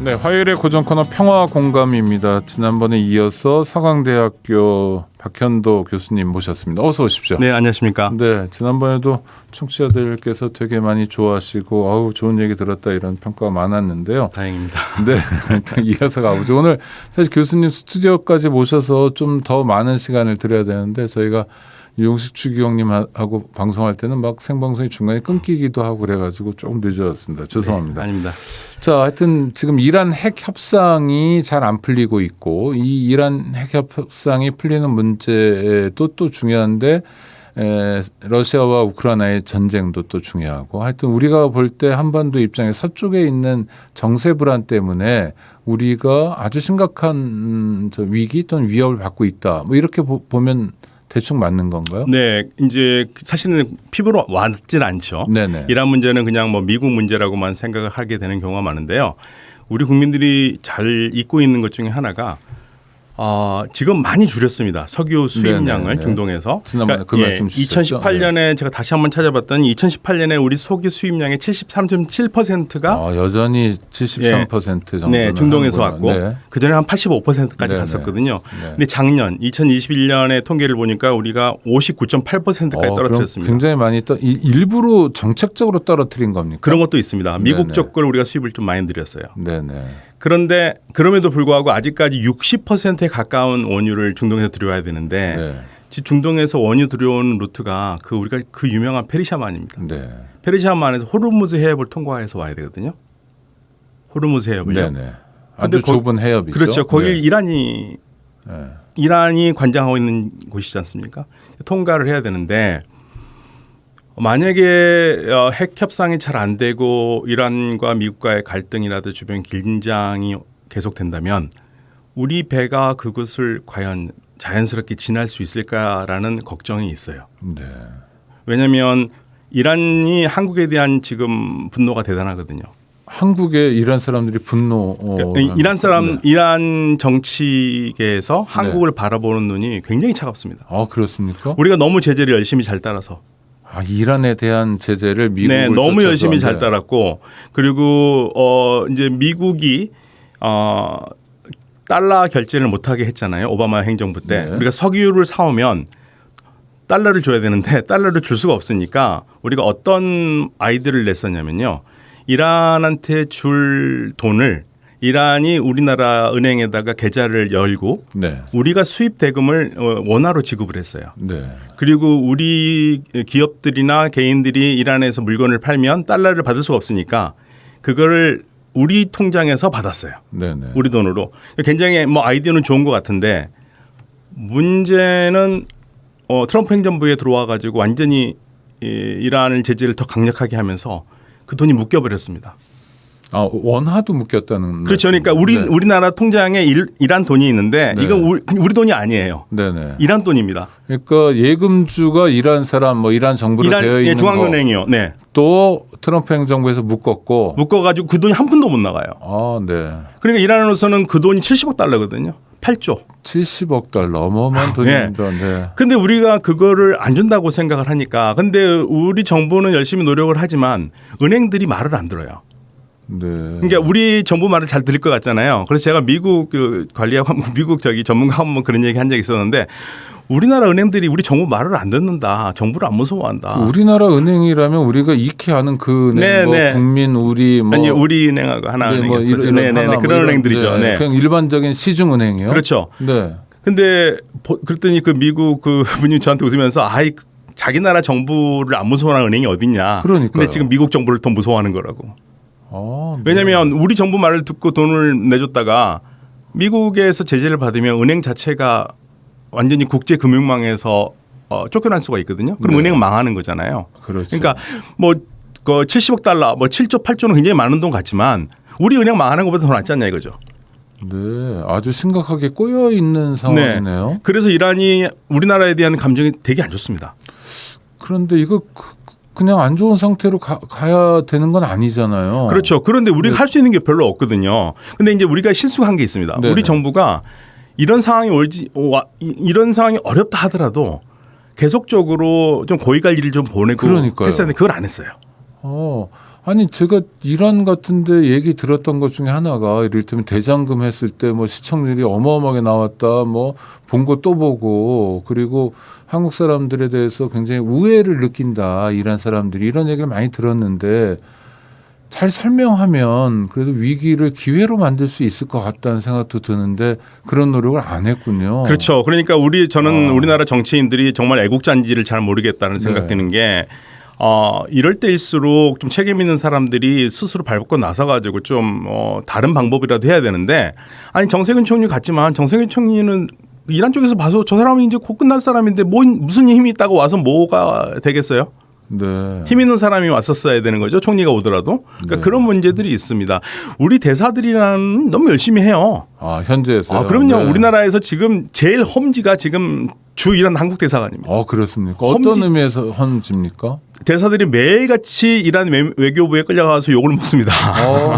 네, 화요일의 고정 코너 평화 공감입니다. 지난번에 이어서 서강대학교 박현도 교수님 모셨습니다. 어서 오십시오. 네, 안녕하십니까. 네, 지난번에도 청취자들께서 되게 많이 좋아하시고 아우 좋은 얘기 들었다 이런 평가가 많았는데요. 다행입니다. 네, 이어서 가보죠. 오늘 사실 교수님 스튜디오까지 모셔서 좀 더 많은 시간을 드려야 되는데 저희가 유용식 추기경님하고 방송할 때는 막 생방송이 중간에 끊기기도 하고 그래가지고 조금 늦어졌습니다. 죄송합니다. 네, 아닙니다. 자, 하여튼 지금 이란 핵 협상이 잘 안 풀리고 있고 이 이란 핵 협상이 풀리는 문제도 또 중요한데 러시아와 우크라이나의 전쟁도 또 중요하고 하여튼 우리가 볼 때 한반도 입장에 서쪽에 있는 정세 불안 때문에 우리가 아주 심각한 위기 또는 위협을 받고 있다. 뭐 이렇게 보면 대충 맞는 건가요? 네, 이제 사실은 피부로 와닿질 않죠. 네네. 이란 문제는 그냥 뭐 미국 문제라고만 생각을 하게 되는 경우가 많은데요. 우리 국민들이 잘 잊고 있는 것 중에 하나가 지금 많이 줄였습니다. 석유 수입량을 네네네. 중동에서. 지난번에 그 말씀 주셨죠? 2018년에 제가 다시 한번 찾아봤더니 2018년에 우리 석유 수입량의 73.7%가 여전히 73% 정도 네, 중동에서 왔고 네. 그전에 한 85%까지 네네. 갔었거든요. 네. 근데 작년 2021년에 통계를 보니까 우리가 59.8%까지 떨어뜨렸습니다. 굉장히 많이 일부러 정책적으로 떨어뜨린 겁니까? 그런 것도 있습니다. 미국 네네. 쪽 걸 우리가 수입을 좀 많이 늘렸어요. 네네. 그런데 그럼에도 불구하고 아직까지 60%에 가까운 원유를 중동에서 들여와야 되는데 네. 중동에서 원유 들여오는 루트가 우리가 그 유명한 페르시아만입니다. 네. 페르시아만에서 호르무즈 해협을 통과해서 와야 되거든요. 호르무즈 해협을요. 네네. 아주 근데 좁은 해협이죠. 그렇죠. 거길 네. 이란이 관장하고 있는 곳이지 않습니까? 통과를 해야 되는데 만약에 핵 협상이 잘 안 되고 이란과 미국과의 갈등이라도 주변 긴장이 계속된다면 우리 배가 그것을 과연 자연스럽게 지날 수 있을까라는 걱정이 있어요. 네. 왜냐하면 이란이 한국에 대한 지금 분노가 대단하거든요. 한국의 이란 사람들이 분노. 이란 정치계에서 한국을 바라보는 눈이 굉장히 차갑습니다. 아, 그렇습니까? 우리가 너무 제재를 열심히 잘 따라서. 이란에 대한 제재를 미국을 너무 열심히 쫓아서 잘 따랐고 그리고 이제 미국이 달러 결제를 못하게 했잖아요. 오바마 행정부 때. 네. 우리가 석유를 사오면 달러를 줘야 되는데 달러를 줄 수가 없으니까 우리가 어떤 아이디어를 냈었냐면요. 이란한테 줄 돈을 이란이 우리나라 은행에다가 계좌를 열고 네. 우리가 수입 대금을 원화로 지급을 했어요. 네. 그리고 우리 기업들이나 개인들이 이란에서 물건을 팔면 달러를 받을 수가 없으니까 그거를 우리 통장에서 받았어요. 네네. 우리 돈으로. 굉장히 아이디어는 좋은 것 같은데 문제는 트럼프 행정부에 들어와 가지고 완전히 이란을 제재를 더 강력하게 하면서 그 돈이 묶여버렸습니다. 원화도 묶였다는. 그렇죠. 그러니까 우리나라 통장에 이란 돈이 있는데 네. 이건 우리 돈이 아니에요. 네네. 이란 돈입니다. 그러니까 예금주가 이란 사람, 이란 정부로 되어 있는 중앙은행이요. 네. 또 트럼프 행정부에서 묶어가지고 그 돈이 한 푼도 못 나가요. 네. 그러니까 이란으로서는 그 돈이 70억 달러거든요. 8조. 70억 달러 어마어마한 돈입니다. 네. 근데 우리가 그거를 안 준다고 생각을 하니까 근데 우리 정부는 열심히 노력을 하지만 은행들이 말을 안 들어요. 네. 그러니까 우리 정부 말을 잘 들을 것 같잖아요. 그래서 제가 미국 관리하고 미국 전문가하고 한번 그런 얘기 한 적이 있었는데 우리나라 은행들이 우리 정부 말을 안 듣는다. 정부를 안 무서워한다. 우리나라 은행이라면 우리가 익히 아는 그 은행, 국민, 아니 우리은행하고 하나은행, 그런 은행들이죠. 네. 그냥 일반적인 시중 은행이요. 그렇죠. 네. 근데 그랬더니 그 미국 그 분이 저한테 웃으면서 자기 나라 정부를 안 무서워하는 은행이 어딨냐. 그러니까요. 근데 지금 미국 정부를 더 무서워하는 거라고. 네. 왜냐하면 우리 정부 말을 듣고 돈을 내줬다가 미국에서 제재를 받으면 은행 자체가 완전히 국제 금융망에서 쫓겨날 수가 있거든요. 그럼 네. 은행은 망하는 거잖아요. 그렇죠. 그러니까 그 70억 달러, 7조, 8조는 굉장히 많은 돈 같지만 우리 은행 망하는 것보다 더 낫지 않냐 이거죠. 네, 아주 심각하게 꼬여 있는 상황이네요. 네. 그래서 이란이 우리나라에 대한 감정이 되게 안 좋습니다. 그런데 이거 그냥 안 좋은 상태로 가야 되는 건 아니잖아요. 그렇죠. 그런데 우리가 할 수 있는 게 별로 없거든요. 근데 이제 우리가 실수한 게 있습니다. 네네. 우리 정부가 이런 상황이 어렵다 하더라도 계속적으로 좀 고위 관리를 좀 보내고 했었는데 그걸 안 했어요. 아니 제가 이란 같은데 얘기 들었던 것 중에 하나가 이를테면 대장금 했을 때 뭐 시청률이 어마어마하게 나왔다, 뭐 본 거 또 보고 그리고 한국 사람들에 대해서 굉장히 우애를 느낀다 이란 사람들이 이런 얘기를 많이 들었는데 잘 설명하면 그래도 위기를 기회로 만들 수 있을 것 같다는 생각도 드는데 그런 노력을 안 했군요. 그렇죠. 그러니까 저는 우리나라 정치인들이 정말 애국자인지를 잘 모르겠다는 생각 네. 드는 게 이럴 때일수록 좀 책임 있는 사람들이 스스로 발벗고 나서가지고 좀 다른 방법이라도 해야 되는데 아니 정세균 총리 같지만 정세균 총리는 이란 쪽에서 봐서 저 사람이 이제 곧 끝날 사람인데 무슨 힘이 있다고 와서 뭐가 되겠어요? 네. 힘 있는 사람이 왔었어야 되는 거죠. 총리가 오더라도. 그러니까 네. 그런 문제들이 있습니다. 우리 대사들이란 너무 열심히 해요. 아 현재에서. 그럼요. 우리나라에서 지금 제일 험지가 지금 주 이란 한국 대사관입니다. 그렇습니까? 어떤 의미에서 헌집니까? 대사들이 매일같이 이란 외교부에 끌려가서 욕을 먹습니다.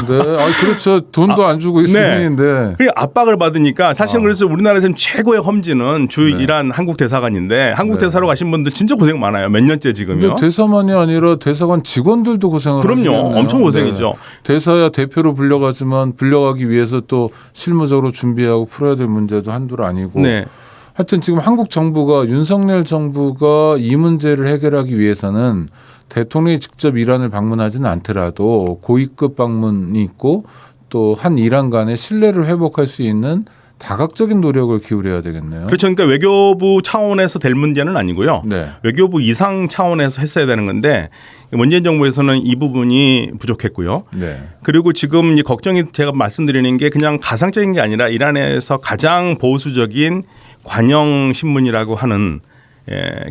네. 그렇죠. 돈도 안 주고 있을 뿐인데. 그리고 압박을 받으니까 사실은 그래서 우리나라에서는 최고의 험지는 주 이란 한국 대사관인데 한국 대사로 가신 분들 진짜 고생 많아요. 몇 년째 지금요. 근데 대사만이 아니라 대사관 직원들도 고생을 그럼요. 하시겠네요. 엄청 고생이죠. 네. 대사야 대표로 불려가지만 불려가기 위해서 또 실무적으로 준비하고 풀어야 될 문제도 한둘 아니고. 네. 하여튼 지금 한국 정부가 윤석열 정부가 이 문제를 해결하기 위해서는 대통령이 직접 이란을 방문하지는 않더라도 고위급 방문이 있고 또 한 이란 간의 신뢰를 회복할 수 있는 다각적인 노력을 기울여야 되겠네요. 그렇죠. 그러니까 외교부 차원에서 될 문제는 아니고요. 네. 외교부 이상 차원에서 했어야 되는 건데 문재인 정부에서는 이 부분이 부족했고요. 네. 그리고 지금 이 걱정이 제가 말씀드리는 게 그냥 가상적인 게 아니라 이란에서 가장 보수적인 관영 신문이라고 하는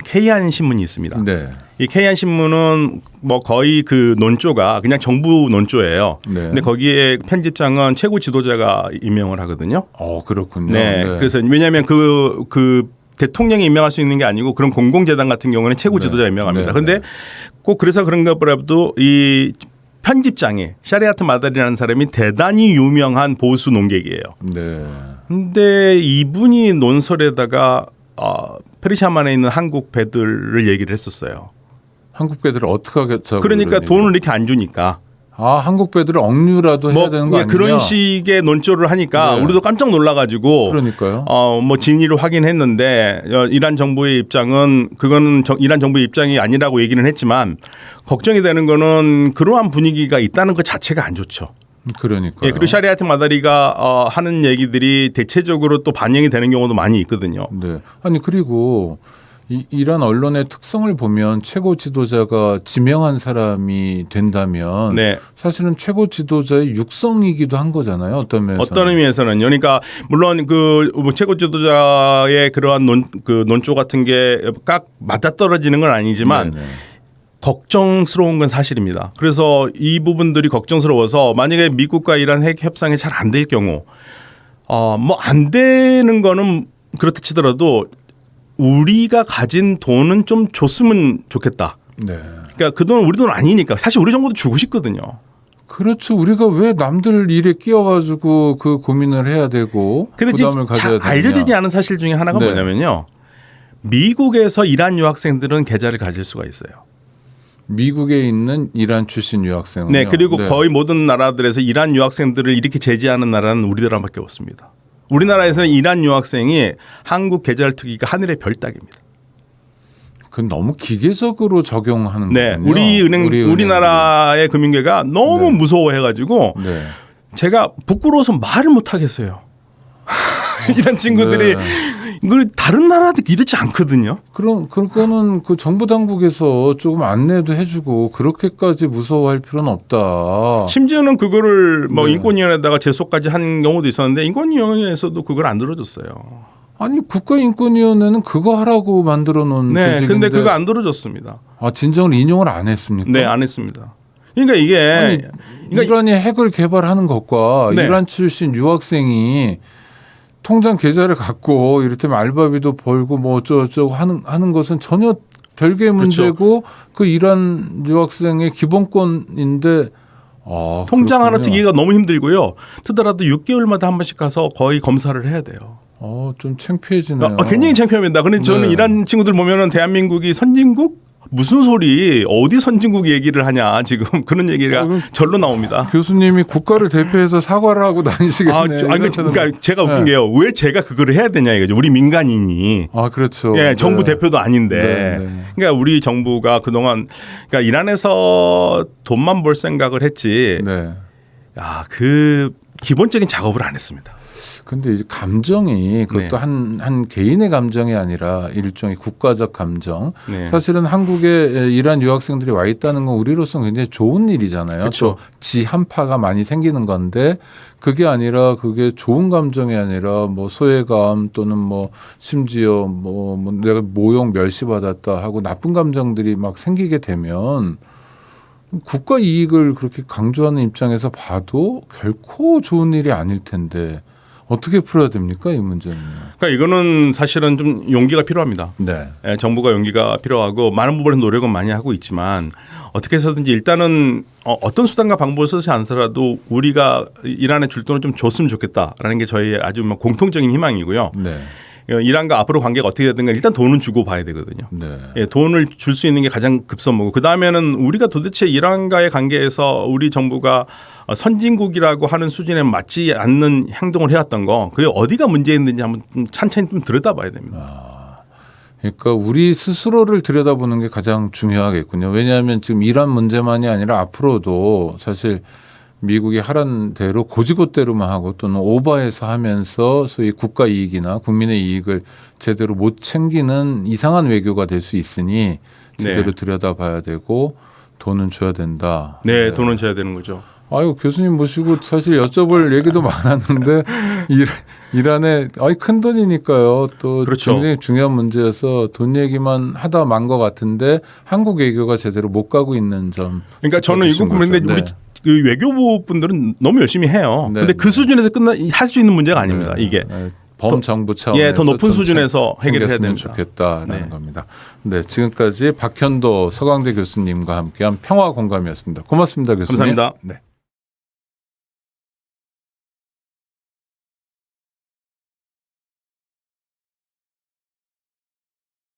케이안 신문이 있습니다. 네. 이 케이안 신문은 뭐 거의 그 논조가 그냥 정부 논조예요. 네. 근데 거기에 편집장은 최고 지도자가 임명을 하거든요. 그렇군요. 네. 네. 그래서 왜냐하면 그 대통령이 임명할 수 있는 게 아니고 그런 공공재단 같은 경우는 최고 지도자 임명합니다. 그런데 꼭 그래서 그런가 보라도 이 편집장이 샤리아트 마다리라는 사람이 대단히 유명한 보수 논객이에요. 네. 근데 이분이 논설에다가 페르시아만에 있는 한국 배들을 얘기를 했었어요. 한국 배들을 어떻게 하겠죠? 그러니까 돈을 이렇게 안 주니까. 한국 배들을 억류라도 해야 되는 거 아니냐? 그런 식의 논조를 하니까 네. 우리도 깜짝 놀라가지고. 그러니까요. 뭐 진위를 확인했는데 이란 정부의 입장은 그거는 이란 정부의 입장이 아니라고 얘기는 했지만 걱정이 되는 거는 그러한 분위기가 있다는 것 자체가 안 좋죠. 그러니까. 그리고 샤리아트 마다리가 하는 얘기들이 대체적으로 또 반영이 되는 경우도 많이 있거든요. 네. 아니 그리고 이란 언론의 특성을 보면 최고 지도자가 지명한 사람이 된다면 네. 사실은 최고 지도자의 육성이기도 한 거잖아요. 어떤 면에서. 어떤 의미에서는요. 그러니까 물론 뭐 최고 지도자의 그러한 논조 같은 게 깍 맞아떨어지는 건 아니지만 네네. 걱정스러운 건 사실입니다. 그래서 이 부분들이 걱정스러워서 만약에 미국과 이란 핵 협상이 잘 안 될 경우 뭐 안 되는 거는 그렇다 치더라도 우리가 가진 돈은 좀 줬으면 좋겠다. 네. 그러니까 그 돈은 우리 돈 아니니까 사실 우리 정부도 주고 싶거든요. 그렇죠. 우리가 왜 남들 일에 끼어가지고 그 고민을 해야 되고 근데 부담을 지금 가져야 잘 되느냐. 알려지지 않은 사실 중에 하나가 네. 뭐냐면요. 미국에서 이란 유학생들은 계좌를 가질 수가 있어요. 미국에 있는 이란 출신 유학생은요. 네, 그리고 네. 거의 모든 나라들에서 이란 유학생들을 이렇게 제지하는 나라는 우리나라밖에 없습니다. 우리나라에서는 이란 유학생이 한국 계좌를 트기가 하늘의 별 따기입니다. 그건 너무 기계적으로 적용하는 네, 거군요. 우리나라의 금융계가 너무 네. 무서워해가지고 네. 제가 부끄러워서 말을 못 하겠어요. 이란 친구들이 네. 이걸 다른 나라도 이렇지 않거든요. 그거는 그 정부 당국에서 조금 안내도 해주고 그렇게까지 무서워할 필요는 없다. 심지어는 그거를 뭐 네. 인권위원회에다가 제소까지 한 경우도 있었는데 인권위원회에서도 그걸 안 들어줬어요. 아니 국가인권위원회는 그거 하라고 만들어 놓은 네, 조직인데. 근데 그거 안 들어줬습니다. 진정을 인용을 안 했습니까? 네, 안 했습니다. 그러니까 이게 그러니까 이란이 핵을 개발하는 것과 네. 이란 출신 유학생이 통장 계좌를 갖고 이를테면 알바비도 벌고 뭐 어쩌고저쩌고 하는 것은 전혀 별개의 문제고 그 이란 유학생의 기본권인데 통장 하나 그렇군요. 트기가 너무 힘들고요. 트더라도 6개월마다 한 번씩 가서 거의 검사를 해야 돼요. 좀 창피해지네요. 굉장히 창피합니다. 그런데 저는 네. 이란 친구들 보면은 대한민국이 선진국 무슨 소리 어디 선진국 얘기를 하냐 지금 그런 얘기가 절로 나옵니다. 교수님이 국가를 대표해서 사과를 하고 다니시겠네요. 그러니까 제가 웃긴 게요. 왜 제가 그거를 해야 되냐 이거죠. 우리 민간인이. 그렇죠. 예, 정부 대표도 아닌데. 네. 그러니까 우리 정부가 그동안 그러니까 이란에서 돈만 벌 생각을 했지. 네. 그 기본적인 작업을 안 했습니다. 근데 이제 감정이 그것도 한 개인의 감정이 아니라 일종의 국가적 감정. 네. 사실은 한국에 이란 유학생들이 와 있다는 건 우리로서는 굉장히 좋은 일이잖아요. 그렇죠. 지 한파가 많이 생기는 건데 그게 아니라 그게 좋은 감정이 아니라 뭐 소외감 또는 뭐 심지어 뭐 내가 모욕 멸시받았다 하고 나쁜 감정들이 막 생기게 되면 국가 이익을 그렇게 강조하는 입장에서 봐도 결코 좋은 일이 아닐 텐데 어떻게 풀어야 됩니까, 이 문제는? 그러니까 이거는 사실은 좀 용기가 필요합니다. 네. 예, 정부가 용기가 필요하고 많은 부분에서 노력은 많이 하고 있지만 어떻게 해서든지 일단은 어떤 수단과 방법을 쓰지 않더라도 우리가 이란에 줄 돈을 좀 줬으면 좋겠다라는 게 저희의 아주 공통적인 희망이고요. 네. 이란과 앞으로 관계가 어떻게 되든가 일단 돈은 주고 봐야 되거든요. 네. 예, 돈을 줄 수 있는 게 가장 급선무고 그 다음에는 우리가 도대체 이란과의 관계에서 우리 정부가 선진국이라고 하는 수준에 맞지 않는 행동을 해왔던 거 그게 어디가 문제 있는지 한번 좀 찬찬히 좀 들여다봐야 됩니다. 그러니까 우리 스스로를 들여다보는 게 가장 중요하겠군요. 왜냐하면 지금 이란 문제만이 아니라 앞으로도 사실 미국이 하라는 대로 고지고대로만 하고 또는 오버해서 하면서 소위 국가 이익이나 국민의 이익을 제대로 못 챙기는 이상한 외교가 될 수 있으니 제대로 들여다봐야 되고 돈은 줘야 된다. 네, 돈은 줘야 되는 거죠. 아유 교수님 모시고 사실 여쭤볼 얘기도 많았는데 이란에 큰 돈이니까요. 또 그렇죠. 굉장히 중요한 문제여서 돈 얘기만 하다 만 것 같은데 한국 외교가 제대로 못 가고 있는 점. 그러니까 저는 이거 그런데 우리 그 외교부 분들은 너무 열심히 해요. 그런데 그 수준에서 할 수 있는 문제가 아닙니다. 이게. 범정부 차원에서 더 높은 수준에서 해결해야 되면 됩니다. 좋겠다라는 겁니다. 네, 지금까지 박현도 서강대 교수님과 함께한 평화 공감이었습니다. 고맙습니다, 교수님. 감사합니다. 네.